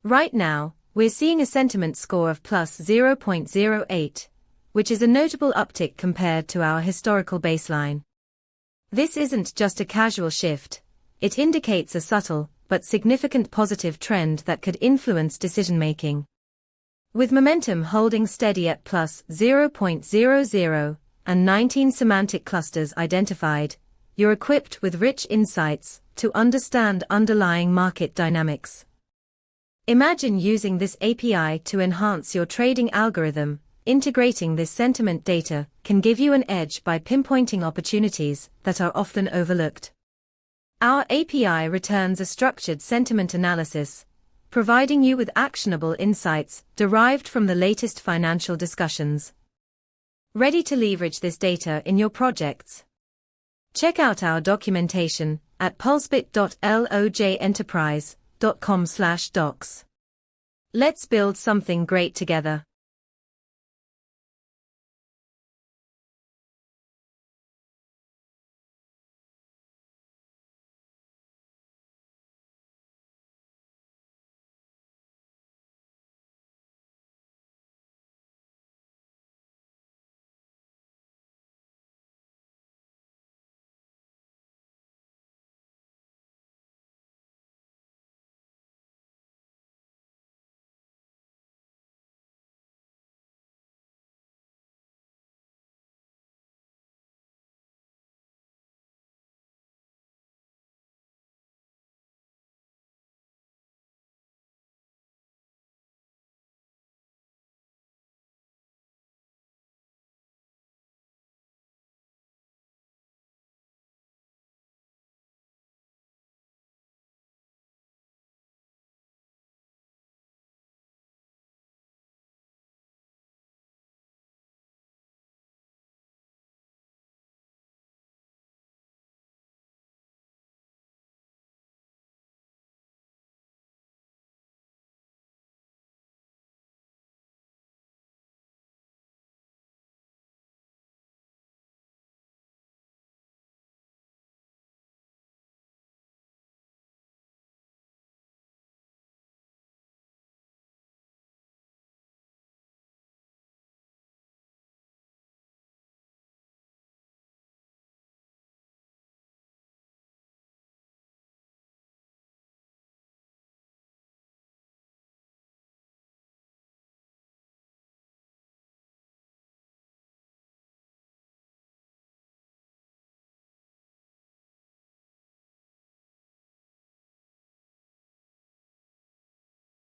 Right now, we're seeing a sentiment score of plus 0.08, which is a notable uptick compared to our historical baseline. This isn't just a casual shift, it indicates a subtle but significant positive trend that could influence decision-making. With momentum holding steady at plus 0.00 and 19 semantic clusters identified, you're equipped with rich insights to understand underlying market dynamics. Imagine using this API to enhance your trading algorithm. Integrating this sentiment data can give you an edge by pinpointing opportunities that are often overlooked. Our API returns a structured sentiment analysis, providing you with actionable insights derived from the latest financial discussions. Ready to leverage this data in your projects? Check out our documentation at pulsebit.lojenterprise.com/docs. Let's build something great together.